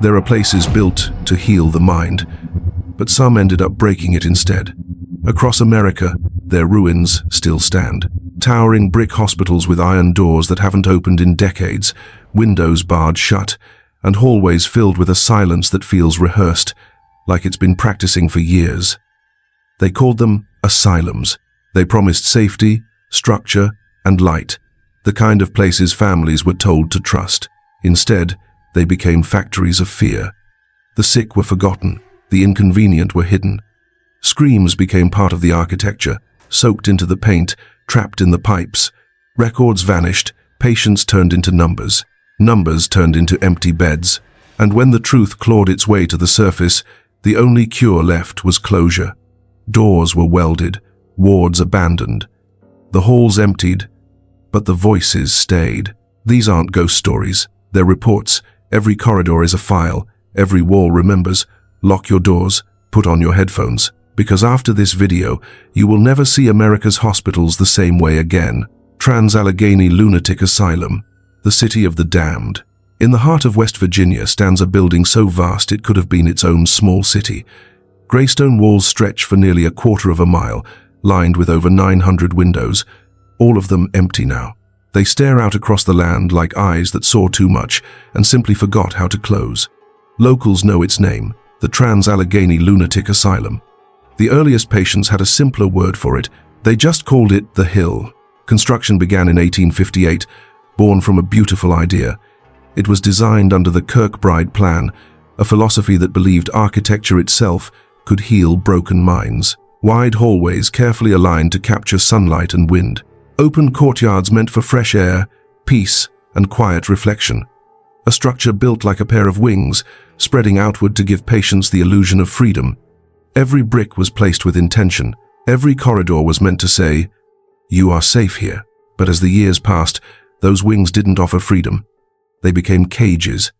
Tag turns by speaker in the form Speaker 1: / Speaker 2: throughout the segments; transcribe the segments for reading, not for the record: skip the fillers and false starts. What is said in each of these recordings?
Speaker 1: There are places built to heal the mind, but some ended up breaking it instead. Across America, their ruins still stand. Towering brick hospitals with iron doors that haven't opened in decades, windows barred shut, and hallways filled with a silence that feels rehearsed, like it's been practicing for years. They called them asylums. They promised safety, structure, and light, the kind of places families were told to trust. Instead, they became factories of fear. The sick were forgotten, the inconvenient were hidden. Screams became part of the architecture, soaked into the paint, trapped in the pipes. Records vanished, patients turned into numbers. Numbers turned into empty beds. And when the truth clawed its way to the surface, the only cure left was closure. Doors were welded, wards abandoned. The halls emptied, but the voices stayed. These aren't ghost stories, they're reports. Every corridor is a file, every wall remembers. Lock your doors, put on your headphones, because after this video, you will never see America's hospitals the same way again. Trans-Allegheny Lunatic Asylum, the city of the damned. In the heart of West Virginia stands a building so vast it could have been its own small city. Grey stone walls stretch for nearly a quarter of a mile, lined with over 900 windows, all of them empty now. They stare out across the land like eyes that saw too much and simply forgot how to close. Locals know its name, the Trans-Allegheny Lunatic Asylum. The earliest patients had a simpler word for it. They just called it the Hill. Construction began in 1858, born from a beautiful idea. It was designed under the Kirkbride Plan, a philosophy that believed architecture itself could heal broken minds. Wide hallways carefully aligned to capture sunlight and wind. Open courtyards meant for fresh air, peace, and quiet reflection. A structure built like a pair of wings, spreading outward to give patients the illusion of freedom. Every brick was placed with intention. Every corridor was meant to say, "You are safe here." But as the years passed, those wings didn't offer freedom. They became cages.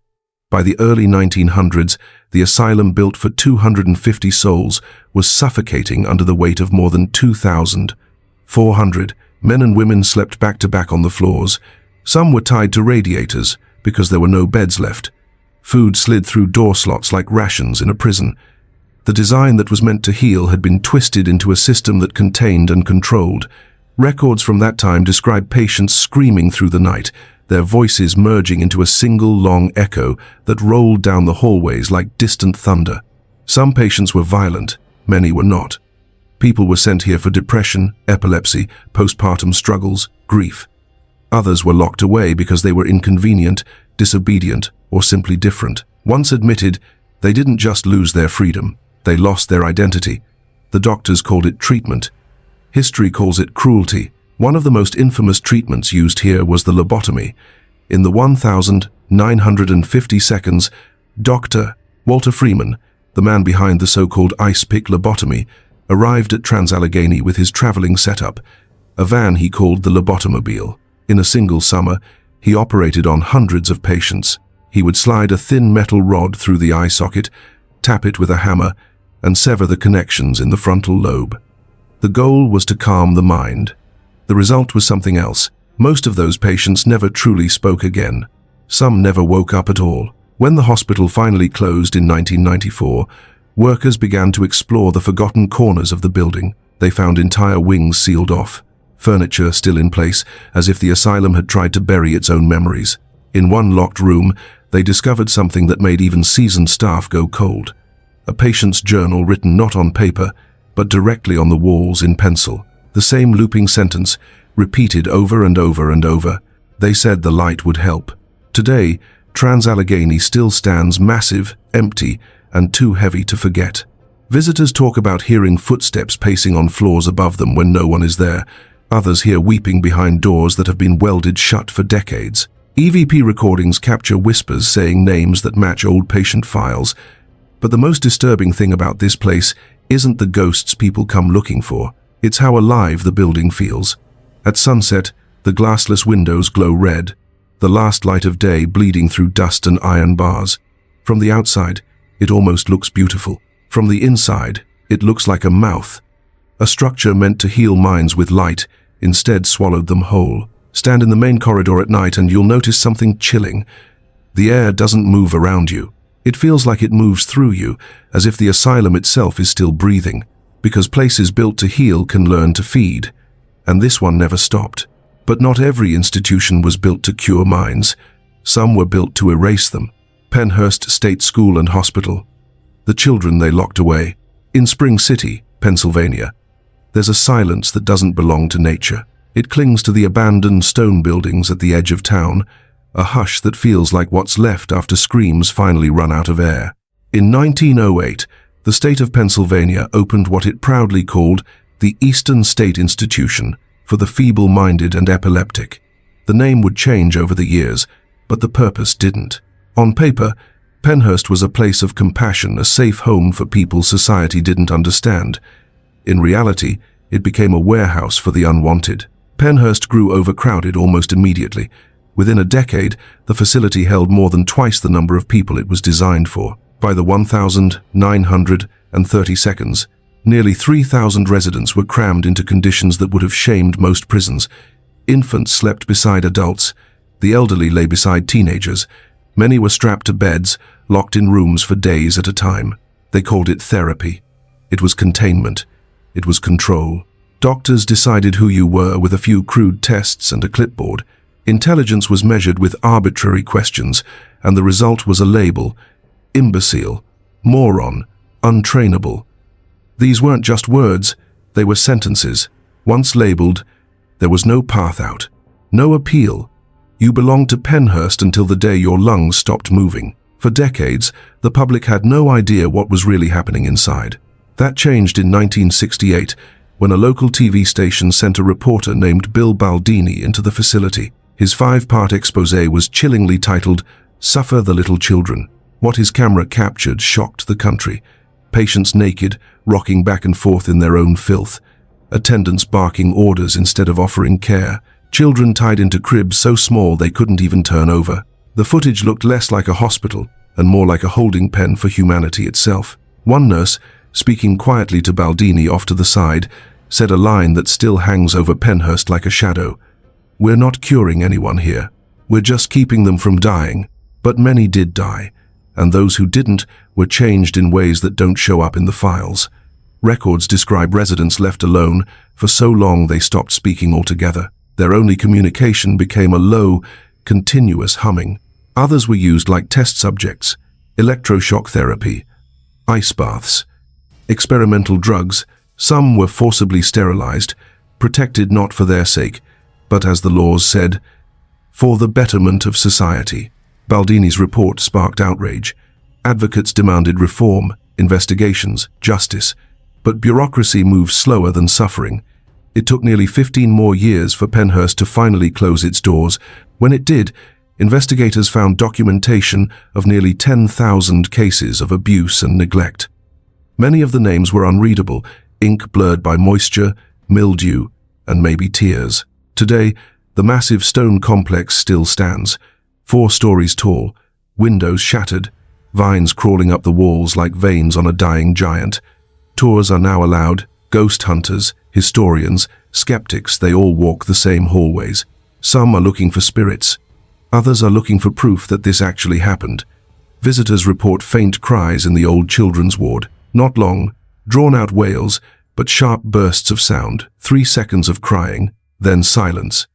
Speaker 1: By the early 1900s, the asylum, built for 250 souls, was suffocating under the weight of more than 2,400. Men and women slept back-to-back on the floors. Some were tied to radiators because there were no beds left. Food slid through door slots like rations in a prison. The design that was meant to heal had been twisted into a system that contained and controlled. Records from that time describe patients screaming through the night, their voices merging into a single long echo that rolled down the hallways like distant thunder. Some patients were violent, many were not. People were sent here for depression, epilepsy, postpartum struggles, grief. Others were locked away because they were inconvenient, disobedient, or simply different. Once admitted, they didn't just lose their freedom, they lost their identity. The doctors called it treatment. History calls it cruelty. One of the most infamous treatments used here was the lobotomy. In the 1,950 seconds, Dr. Walter Freeman, the man behind the so-called ice pick lobotomy, arrived at Trans-Allegheny with his traveling setup, a van he called the lobotomobile. In a single summer, he operated on hundreds of patients. He would slide a thin metal rod through the eye socket, tap it with a hammer, and sever the connections in the frontal lobe. The goal was to calm the mind. The result was something else. Most of those patients never truly spoke again. Some never woke up at all. When the hospital finally closed in 1994, workers began to explore the forgotten corners of the building. They found entire wings sealed off, furniture still in place, as if the asylum had tried to bury its own memories. In one locked room, they discovered something that made even seasoned staff go cold. A patient's journal written not on paper, but directly on the walls in pencil. The same looping sentence, repeated over and over and over. They said the light would help. Today, Trans-Allegheny still stands massive, empty, and too heavy to forget. Visitors talk about hearing footsteps pacing on floors above them when no one is there. Others hear weeping behind doors that have been welded shut for decades. EVP recordings capture whispers saying names that match old patient files. But the most disturbing thing about this place isn't the ghosts people come looking for. It's how alive the building feels. At sunset, the glassless windows glow red, the last light of day bleeding through dust and iron bars. From the outside, it almost looks beautiful. From the inside, it looks like a mouth. A structure meant to heal minds with light instead swallowed them whole. Stand in the main corridor at night and you'll notice something chilling. The air doesn't move around you. It feels like it moves through you, as if the asylum itself is still breathing, because places built to heal can learn to feed. And this one never stopped. But not every institution was built to cure minds. Some were built to erase them. Pennhurst State School and Hospital. The children they locked away. In Spring City, Pennsylvania, there's a silence that doesn't belong to nature. It clings to the abandoned stone buildings at the edge of town, a hush that feels like what's left after screams finally run out of air. In 1908, the state of Pennsylvania opened what it proudly called the Eastern State Institution for the feeble-minded and epileptic. The name would change over the years, but the purpose didn't. On paper, Pennhurst was a place of compassion, a safe home for people society didn't understand. In reality, it became a warehouse for the unwanted. Pennhurst grew overcrowded almost immediately. Within a decade, the facility held more than twice the number of people it was designed for. By the 1932, nearly 3,000 residents were crammed into conditions that would have shamed most prisons. Infants slept beside adults. The elderly lay beside teenagers. Many were strapped to beds, locked in rooms for days at a time. They called it therapy. It was containment. It was control. Doctors decided who you were with a few crude tests and a clipboard. Intelligence was measured with arbitrary questions, and the result was a label: imbecile, moron, untrainable. These weren't just words, they were sentences. Once labeled, there was no path out, no appeal. You belonged to Pennhurst until the day your lungs stopped moving. For decades, the public had no idea what was really happening inside. That changed in 1968, when a local TV station sent a reporter named Bill Baldini into the facility. His 5-part exposé was chillingly titled, "Suffer the Little Children." What his camera captured shocked the country. Patients naked, rocking back and forth in their own filth. Attendants barking orders instead of offering care. Children tied into cribs so small they couldn't even turn over. The footage looked less like a hospital and more like a holding pen for humanity itself. One nurse, speaking quietly to Baldini off to the side, said a line that still hangs over Pennhurst like a shadow. "We're not curing anyone here. We're just keeping them from dying." But many did die, and those who didn't were changed in ways that don't show up in the files. Records describe residents left alone for so long they stopped speaking altogether. Their only communication became a low, continuous humming. Others were used like test subjects, electroshock therapy, ice baths, experimental drugs. Some were forcibly sterilized, protected not for their sake, but as the laws said, for the betterment of society. Baldini's report sparked outrage. Advocates demanded reform, investigations, justice, but bureaucracy moves slower than suffering. It took nearly 15 more years for Pennhurst to finally close its doors. When it did, investigators found documentation of nearly 10,000 cases of abuse and neglect. Many of the names were unreadable, ink blurred by moisture, mildew, and maybe tears. Today, the massive stone complex still stands, 4 stories tall, windows shattered, vines crawling up the walls like veins on a dying giant. Tours are now allowed. Ghost hunters, historians, skeptics, they all walk the same hallways. Some are looking for spirits. Others are looking for proof that this actually happened. Visitors report faint cries in the old children's ward. Not long, drawn-out wails, but sharp bursts of sound. 3 seconds of crying, then silence.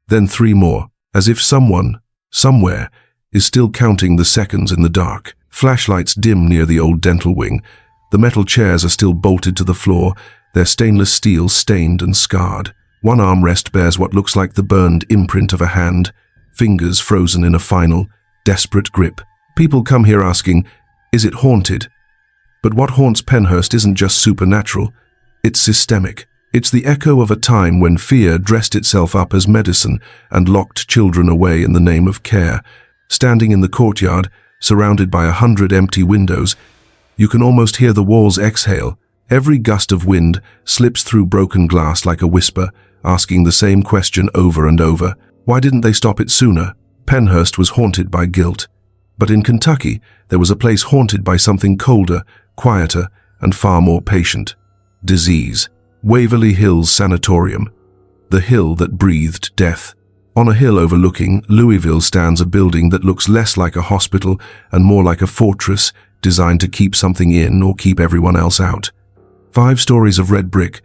Speaker 1: Then 3 more, as if someone, somewhere, is still counting the seconds in the dark. Flashlights dim near the old dental wing. The metal chairs are still bolted to the floor, their stainless steel stained and scarred. One armrest bears what looks like the burned imprint of a hand, fingers frozen in a final, desperate grip. People come here asking, is it haunted? But what haunts Pennhurst isn't just supernatural, it's systemic. It's the echo of a time when fear dressed itself up as medicine and locked children away in the name of care. Standing in the courtyard, surrounded by 100 empty windows, you can almost hear the walls exhale. Every gust of wind slips through broken glass like a whisper, asking the same question over and over. Why didn't they stop it sooner? Pennhurst was haunted by guilt. But in Kentucky, there was a place haunted by something colder, quieter, and far more patient. Disease. Waverly Hills Sanatorium. The hill that breathed death. On a hill overlooking Louisville stands a building that looks less like a hospital and more like a fortress designed to keep something in or keep everyone else out. 5 stories of red brick,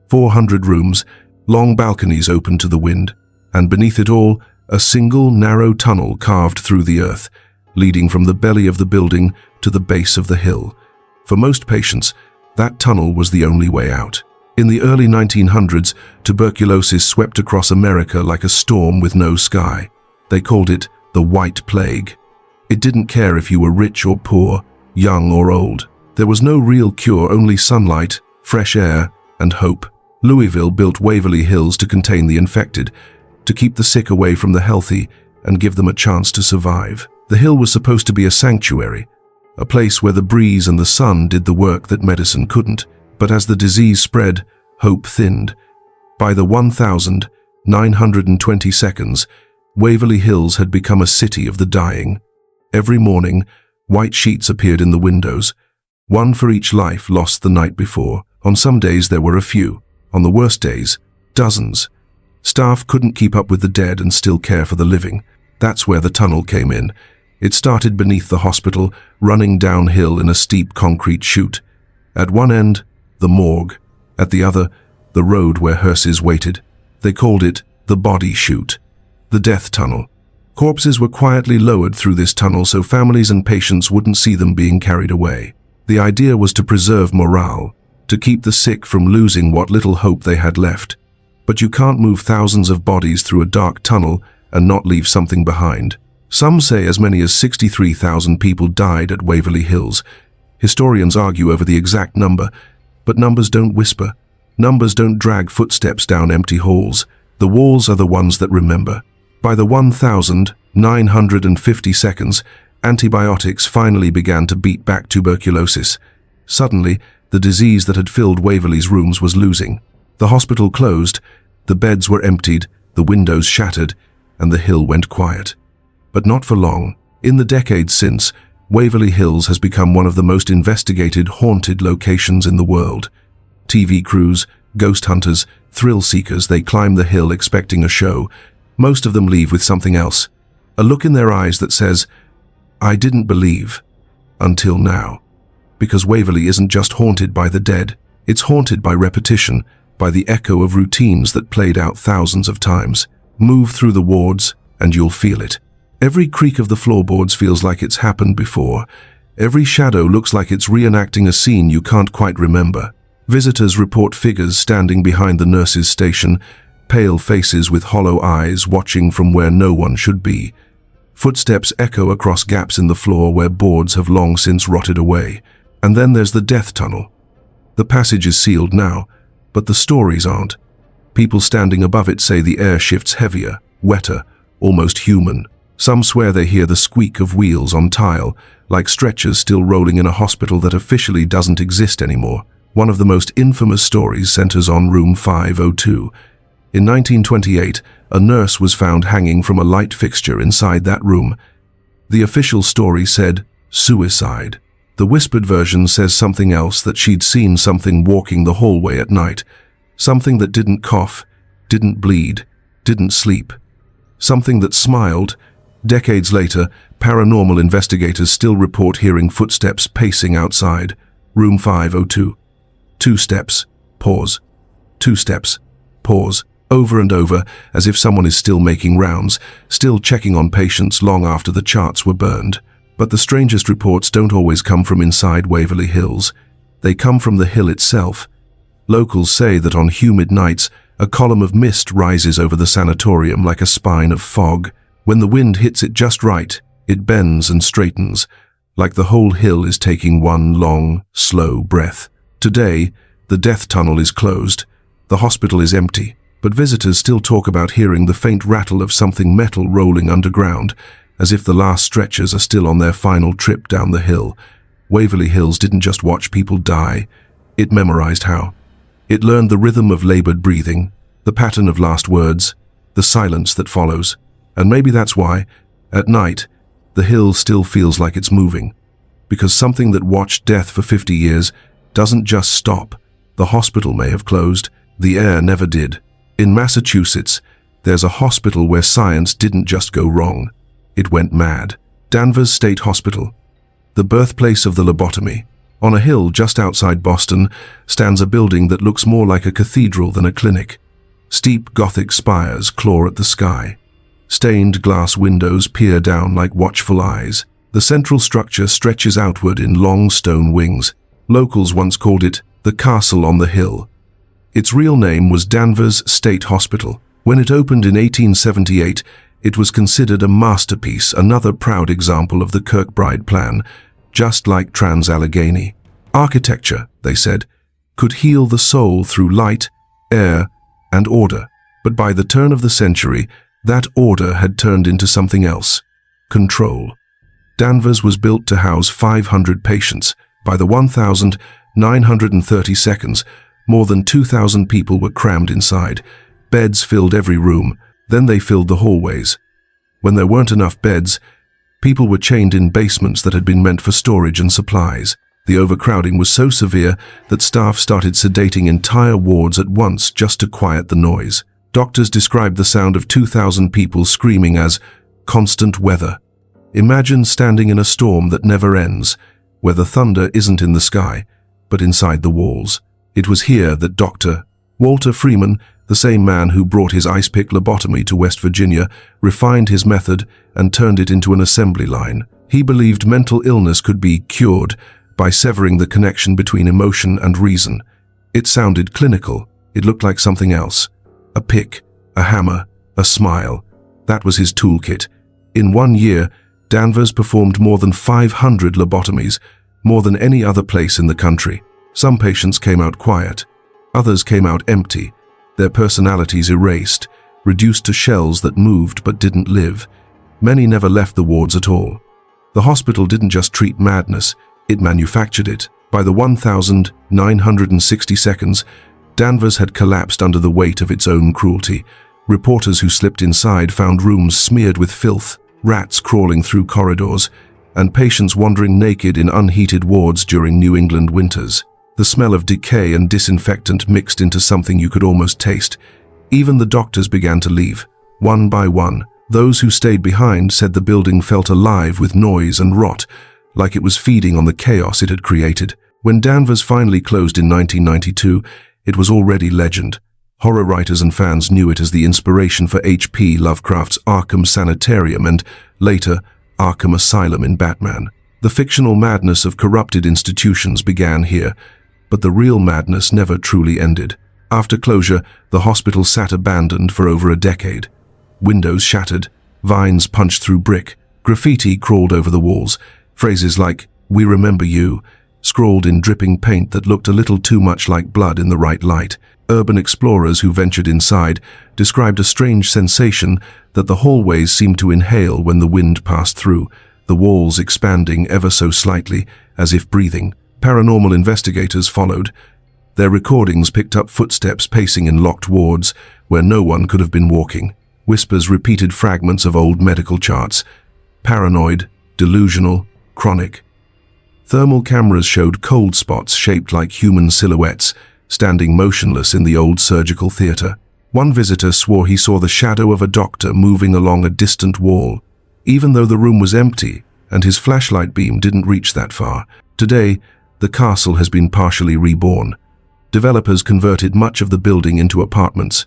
Speaker 1: 400 rooms, long balconies open to the wind, and beneath it all, a single narrow tunnel carved through the earth, leading from the belly of the building to the base of the hill. For most patients, that tunnel was the only way out. In the early 1900s, tuberculosis swept across America like a storm with no sky. They called it the White Plague. It didn't care if you were rich or poor, young or old. There was no real cure, only sunlight, fresh air, and hope. Louisville built Waverly Hills to contain the infected, to keep the sick away from the healthy and give them a chance to survive. The hill was supposed to be a sanctuary, a place where the breeze and the sun did the work that medicine couldn't. But as the disease spread, hope thinned. By the 1922, Waverly Hills had become a city of the dying. Every morning, white sheets appeared in the windows, one for each life lost the night before. On some days there were a few, on the worst days, dozens. Staff couldn't keep up with the dead and still care for the living. That's where the tunnel came in. It started beneath the hospital, running downhill in a steep concrete chute. At one end, the morgue. At the other, the road where hearses waited. They called it the body chute, the death tunnel. Corpses were quietly lowered through this tunnel so families and patients wouldn't see them being carried away. The idea was to preserve morale, to keep the sick from losing what little hope they had left. But you can't move thousands of bodies through a dark tunnel and not leave something behind. Some say as many as 63,000 people died at Waverly Hills. Historians argue over the exact number, but numbers don't whisper. Numbers don't drag footsteps down empty halls. The walls are the ones that remember. By the 1950s, antibiotics finally began to beat back tuberculosis. Suddenly, the disease that had filled Waverly's rooms was losing. The hospital closed, the beds were emptied, the windows shattered, and the hill went quiet. But not for long. In the decades since, Waverly Hills has become one of the most investigated, haunted locations in the world. TV crews, ghost hunters, thrill seekers, they climb the hill expecting a show. Most of them leave with something else. A look in their eyes that says, "I didn't believe. Until now." Because Waverly isn't just haunted by the dead, it's haunted by repetition, by the echo of routines that played out thousands of times. Move through the wards, and you'll feel it. Every creak of the floorboards feels like it's happened before. Every shadow looks like it's reenacting a scene you can't quite remember. Visitors report figures standing behind the nurses' station, pale faces with hollow eyes watching from where no one should be. Footsteps echo across gaps in the floor where boards have long since rotted away. And then there's the death tunnel. The passage is sealed now, but the stories aren't. People standing above it say the air shifts heavier, wetter, almost human. Some swear they hear the squeak of wheels on tile, like stretchers still rolling in a hospital that officially doesn't exist anymore. One of the most infamous stories centers on room 502. In 1928, a nurse was found hanging from a light fixture inside that room. The official story said, suicide. The whispered version says something else, that she'd seen something walking the hallway at night. Something that didn't cough, didn't bleed, didn't sleep. Something that smiled. Decades later, paranormal investigators still report hearing footsteps pacing outside. Room 502. 2 steps, pause. 2 steps, pause. Over and over, as if someone is still making rounds, still checking on patients long after the charts were burned. But the strangest reports don't always come from inside Waverly Hills. They come from the hill itself. Locals say that on humid nights, a column of mist rises over the sanatorium like a spine of fog. When the wind hits it just right, it bends and straightens, like the whole hill is taking one long, slow breath. Today, the death tunnel is closed. The hospital is empty, but visitors still talk about hearing the faint rattle of something metal rolling underground, as if the last stretchers are still on their final trip down the hill. Waverly Hills didn't just watch people die, it memorized how. It learned the rhythm of labored breathing, the pattern of last words, the silence that follows. And maybe that's why, at night, the hill still feels like it's moving. Because something that watched death for 50 years doesn't just stop. The hospital may have closed, the air never did. In Massachusetts, there's a hospital where science didn't just go wrong. It went mad. Danvers State Hospital, the birthplace of the lobotomy. On a hill just outside Boston stands a building that looks more like a cathedral than a clinic. Steep Gothic spires claw at the sky. Stained glass windows peer down like watchful eyes. The central structure stretches outward in long stone wings. Locals once called it the Castle on the Hill. Its real name was Danvers State Hospital. When it opened in 1878, it was considered a masterpiece, another proud example of the Kirkbride plan, just like Trans-Allegheny. Architecture, they said, could heal the soul through light, air, and order. But by the turn of the century, that order had turned into something else: control. Danvers was built to house 500 patients. By the 1932, more than 2,000 people were crammed inside. Beds filled every room, then they filled the hallways. When there weren't enough beds, people were chained in basements that had been meant for storage and supplies. The overcrowding was so severe that staff started sedating entire wards at once just to quiet the noise. Doctors described the sound of 2,000 people screaming as constant weather. Imagine standing in a storm that never ends, where the thunder isn't in the sky, but inside the walls. It was here that Dr. Walter Freeman, the same man who brought his ice-pick lobotomy to West Virginia, refined his method and turned it into an assembly line. He believed mental illness could be cured by severing the connection between emotion and reason. It sounded clinical. It looked like something else. A pick, a hammer, a smile. That was his toolkit. In 1 year, Danvers performed more than 500 lobotomies, more than any other place in the country. Some patients came out quiet. Others came out empty, their personalities erased, reduced to shells that moved but didn't live. Many never left the wards at all. The hospital didn't just treat madness, it manufactured it. By the 1960s, Danvers had collapsed under the weight of its own cruelty. Reporters who slipped inside found rooms smeared with filth, rats crawling through corridors, and patients wandering naked in unheated wards during New England winters. The smell of decay and disinfectant mixed into something you could almost taste. Even the doctors began to leave, one by one. Those who stayed behind said the building felt alive with noise and rot, like it was feeding on the chaos it had created. When Danvers finally closed in 1992, it was already legend. Horror writers and fans knew it as the inspiration for H.P. Lovecraft's Arkham Sanatorium and, later, Arkham Asylum in Batman. The fictional madness of corrupted institutions began here, but the real madness never truly ended. After closure, the hospital sat abandoned for over a decade. Windows shattered, vines punched through brick, graffiti crawled over the walls, phrases like, "We remember you," scrawled in dripping paint that looked a little too much like blood in the right light. Urban explorers who ventured inside described a strange sensation that the hallways seemed to inhale when the wind passed through, the walls expanding ever so slightly, as if breathing. Paranormal investigators followed. Their recordings picked up footsteps pacing in locked wards where no one could have been walking. Whispers repeated fragments of old medical charts. Paranoid, delusional, chronic. Thermal cameras showed cold spots shaped like human silhouettes, standing motionless in the old surgical theater. One visitor swore he saw the shadow of a doctor moving along a distant wall, even though the room was empty and his flashlight beam didn't reach that far. Today, the castle has been partially reborn. Developers converted much of the building into apartments.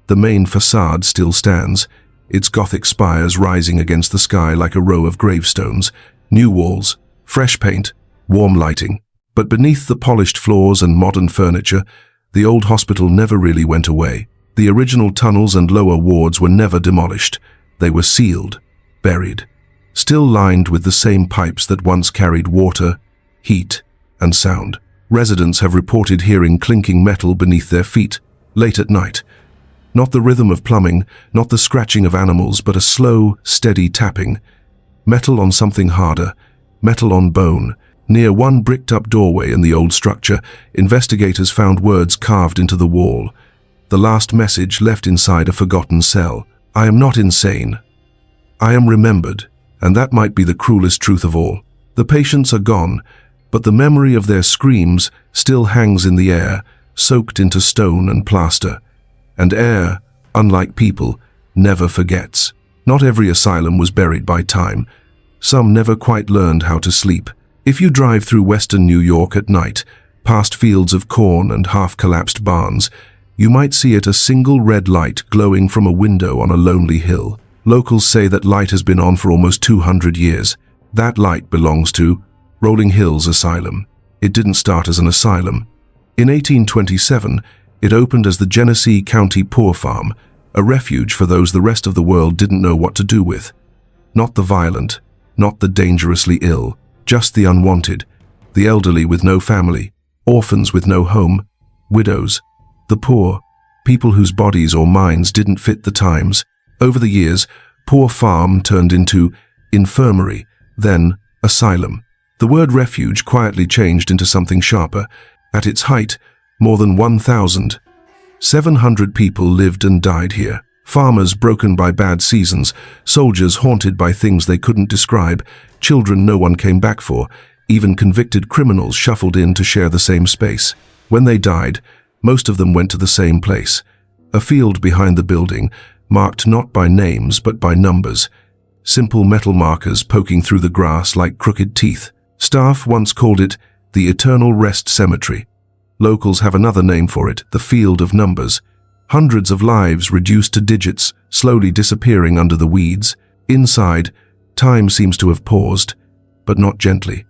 Speaker 1: The main facade still stands, its Gothic spires rising against the sky like a row of gravestones. New walls, fresh paint, warm lighting. But beneath the polished floors and modern furniture, the old hospital never really went away. The original tunnels and lower wards were never demolished. They were sealed, buried, still lined with the same pipes that once carried water, heat, and sound. Residents have reported hearing clinking metal beneath their feet, late at night. Not the rhythm of plumbing, not the scratching of animals, but a slow, steady tapping. Metal on something harder, metal on bone. Near one bricked-up doorway in the old structure, investigators found words carved into the wall. The last message left inside a forgotten cell. "I am not insane. I am remembered," and that might be the cruelest truth of all. The patients are gone, but the memory of their screams still hangs in the air, soaked into stone and plaster. And air, unlike people, never forgets. Not every asylum was buried by time. Some never quite learned how to sleep. If you drive through western New York at night, past fields of corn and half-collapsed barns, you might see a single red light glowing from a window on a lonely hill. Locals say that light has been on for almost 200 years. That light belongs to Rolling Hills Asylum. It didn't start as an asylum. In 1827, it opened as the Genesee County Poor Farm, a refuge for those the rest of the world didn't know what to do with. Not the violent, not the dangerously ill, just the unwanted, the elderly with no family, orphans with no home, widows, the poor, people whose bodies or minds didn't fit the times. Over the years, Poor Farm turned into infirmary, then asylum. The word refuge quietly changed into something sharper. At its height, more than 1,700 people lived and died here. Farmers broken by bad seasons, soldiers haunted by things they couldn't describe, children no one came back for, even convicted criminals shuffled in to share the same space. When they died, most of them went to the same place, a field behind the building, marked not by names but by numbers, simple metal markers poking through the grass like crooked teeth. Staff once called it the Eternal Rest Cemetery. Locals have another name for it, the Field of Numbers. Hundreds of lives reduced to digits, slowly disappearing under the weeds. Inside, time seems to have paused, but not gently.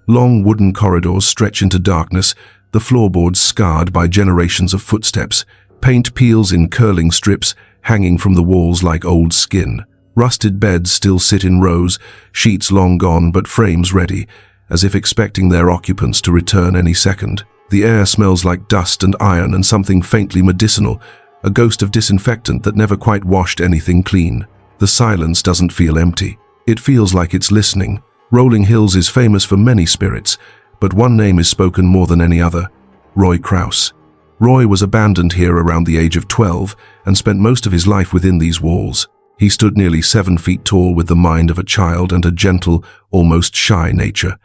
Speaker 1: Long wooden corridors stretch into darkness, the floorboards scarred by generations of footsteps, paint peels in curling strips hanging from the walls like old skin. Rusted beds still sit in rows, sheets long gone but frames ready, as if expecting their occupants to return any second. The air smells like dust and iron and something faintly medicinal, a ghost of disinfectant that never quite washed anything clean. The silence doesn't feel empty. It feels like it's listening. Rolling Hills is famous for many spirits, but one name is spoken more than any other: Roy Krause. Roy was abandoned here around the age of 12 and spent most of his life within these walls. He stood nearly 7 feet tall with the mind of a child and a gentle, almost shy nature.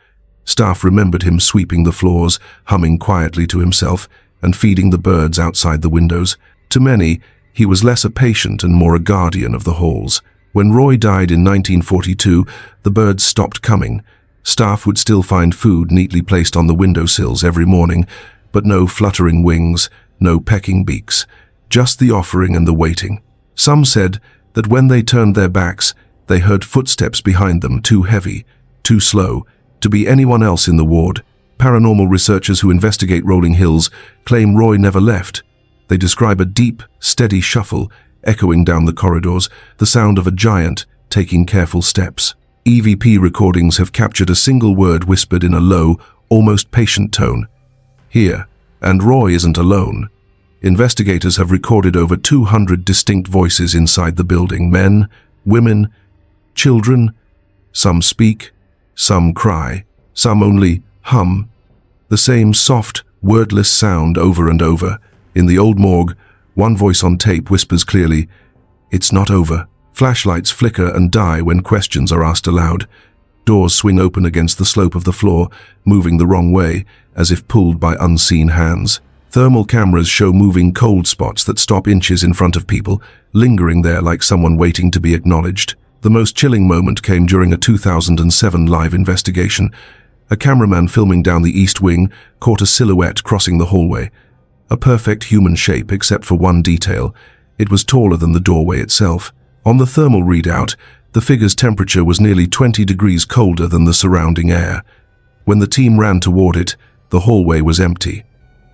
Speaker 1: Staff remembered him sweeping the floors, humming quietly to himself, and feeding the birds outside the windows. To many, he was less a patient and more a guardian of the halls. When Roy died in 1942, the birds stopped coming. Staff would still find food neatly placed on the windowsills every morning, but no fluttering wings, no pecking beaks, just the offering and the waiting. Some said that when they turned their backs, they heard footsteps behind them, too heavy, too slow, to be anyone else in the ward. Paranormal researchers who investigate Rolling Hills claim Roy never left. They describe a deep, steady shuffle echoing down the corridors, the sound of a giant taking careful steps. EVP recordings have captured a single word whispered in a low, almost patient tone: "Here." And Roy isn't alone. Investigators have recorded over 200 distinct voices inside the building: men, women, children. Some speak, some cry, some only hum. The same soft, wordless sound over and over. In the old morgue, one voice on tape whispers clearly, "It's not over." Flashlights flicker and die when questions are asked aloud. Doors swing open against the slope of the floor, moving the wrong way, as if pulled by unseen hands. Thermal cameras show moving cold spots that stop inches in front of people, lingering there like someone waiting to be acknowledged. The most chilling moment came during a 2007 live investigation. A cameraman filming down the east wing caught a silhouette crossing the hallway. A perfect human shape except for one detail: it was taller than the doorway itself. On the thermal readout, the figure's temperature was nearly 20 degrees colder than the surrounding air. When the team ran toward it, the hallway was empty.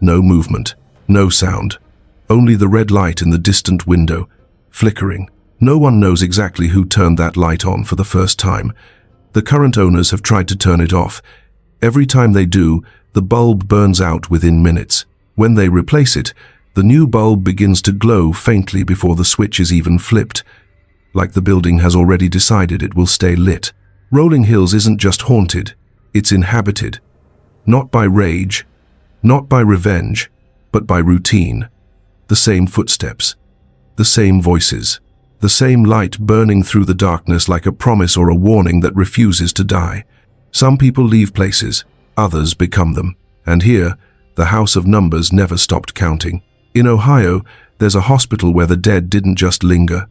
Speaker 1: No movement, no sound. Only the red light in the distant window, flickering. No one knows exactly who turned that light on for the first time. The current owners have tried to turn it off. Every time they do, the bulb burns out within minutes. When they replace it, the new bulb begins to glow faintly before the switch is even flipped, like the building has already decided it will stay lit. Rolling Hills isn't just haunted, it's inhabited. Not by rage, not by revenge, but by routine. The same footsteps, the same voices, the same light burning through the darkness like a promise or a warning that refuses to die. Some people leave places, others become them. And here, the house of numbers never stopped counting. In Ohio, there's a hospital where the dead didn't just linger.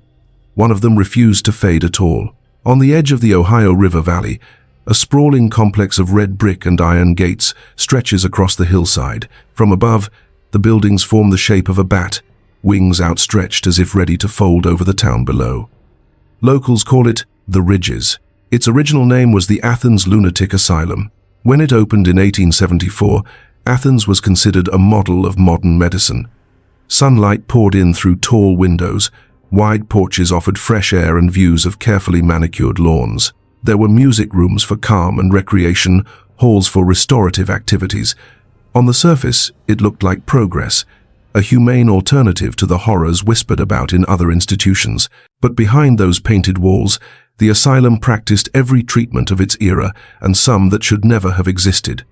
Speaker 1: One of them refused to fade at all. On the edge of the Ohio River Valley, a sprawling complex of red brick and iron gates stretches across the hillside. From above, the buildings form the shape of a bat, wings outstretched as if ready to fold over the town below. Locals call it the Ridges. Its original name was the Athens Lunatic Asylum. When it opened in 1874, Athens was considered a model of modern medicine. Sunlight poured in through tall windows. Wide porches offered fresh air and views of carefully manicured lawns. There were music rooms for calm and recreation, halls for restorative activities. On the surface, it looked like progress, a humane alternative to the horrors whispered about in other institutions. But behind those painted walls, the asylum practiced every treatment of its era, and some that should never have existed.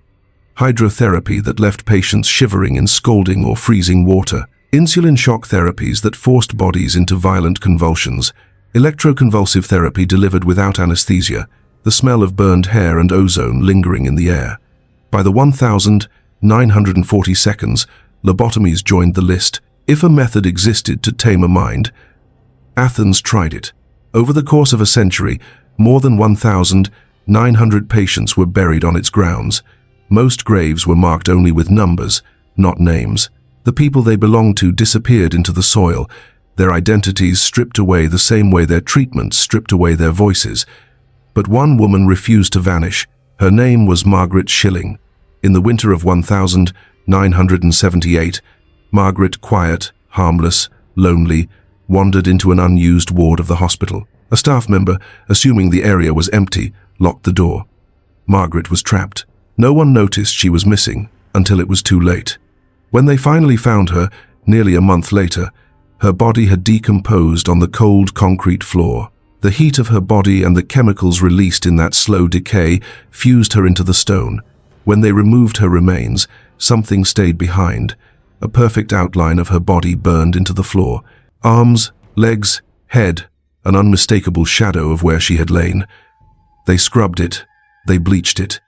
Speaker 1: Hydrotherapy that left patients shivering in scalding or freezing water. Insulin shock therapies that forced bodies into violent convulsions. Electroconvulsive therapy delivered without anesthesia, the smell of burned hair and ozone lingering in the air. By the 1,940 seconds, lobotomies joined the list. If a method existed to tame a mind, Athens tried it. Over the course of a century, more than 1,900 patients were buried on its grounds. Most graves were marked only with numbers, not names. The people they belonged to disappeared into the soil, their identities stripped away the same way their treatments stripped away their voices. But one woman refused to vanish. Her name was Margaret Schilling. In the winter of 1978, Margaret, quiet, harmless, lonely, wandered into an unused ward of the hospital. A staff member, assuming the area was empty, locked the door. Margaret was trapped. No one noticed she was missing until it was too late. When they finally found her, nearly a month later, her body had decomposed on the cold concrete floor. The heat of her body and the chemicals released in that slow decay fused her into the stone. When they removed her remains, something stayed behind. A perfect outline of her body burned into the floor. Arms, legs, head, an unmistakable shadow of where she had lain. They scrubbed it. They bleached it.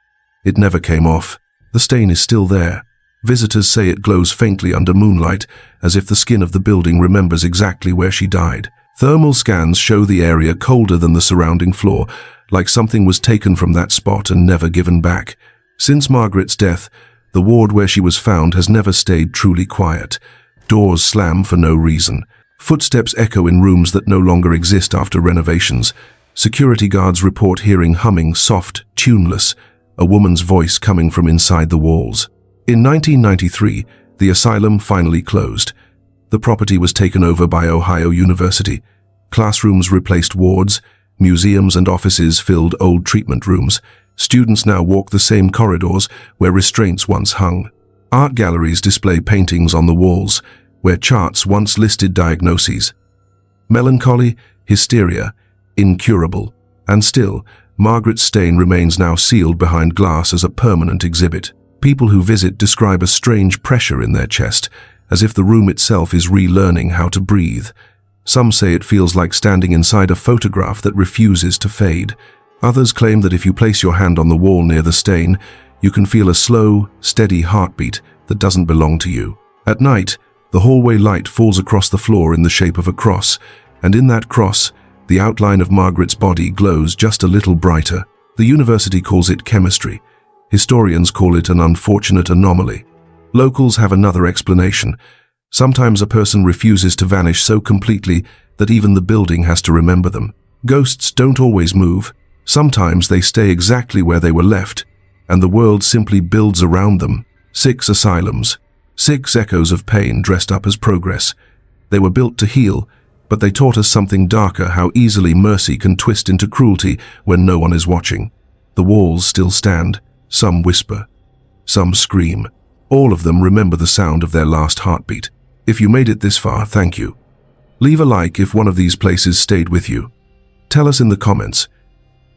Speaker 1: It never came off. The stain is still there. Visitors say it glows faintly under moonlight, as if the skin of the building remembers exactly where she died. Thermal scans show the area colder than the surrounding floor, like something was taken from that spot and never given back. Since Margaret's death, the ward where she was found has never stayed truly quiet. Doors slam for no reason. Footsteps echo in rooms that no longer exist after renovations. Security guards report hearing humming, soft, tuneless, a woman's voice coming from inside the walls. In 1993, the asylum finally closed. The property was taken over by Ohio University. Classrooms replaced wards, museums and offices filled old treatment rooms. Students now walk the same corridors where restraints once hung. Art galleries display paintings on the walls, where charts once listed diagnoses. Melancholy, hysteria, incurable. And still, Margaret's stain remains now sealed behind glass as a permanent exhibit. People who visit describe a strange pressure in their chest, as if the room itself is relearning how to breathe. Some say it feels like standing inside a photograph that refuses to fade. Others claim that if you place your hand on the wall near the stain, you can feel a slow, steady heartbeat that doesn't belong to you. At night, the hallway light falls across the floor in the shape of a cross, and in that cross, the outline of Margaret's body glows just a little brighter. The university calls it chemistry. Historians call it an unfortunate anomaly. Locals have another explanation. Sometimes a person refuses to vanish so completely that even the building has to remember them. Ghosts don't always move. Sometimes they stay exactly where they were left, and the world simply builds around them. 6 asylums. 6 echoes of pain dressed up as progress. They were built to heal, but they taught us something darker: how easily mercy can twist into cruelty when no one is watching. The walls still stand. Some whisper. Some scream. All of them remember the sound of their last heartbeat. If you made it this far, thank you. Leave a like if one of these places stayed with you. Tell us in the comments,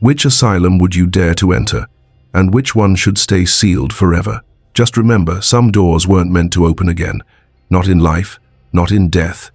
Speaker 1: which asylum would you dare to enter, and which one should stay sealed forever? Just remember, some doors weren't meant to open again. Not in life, not in death,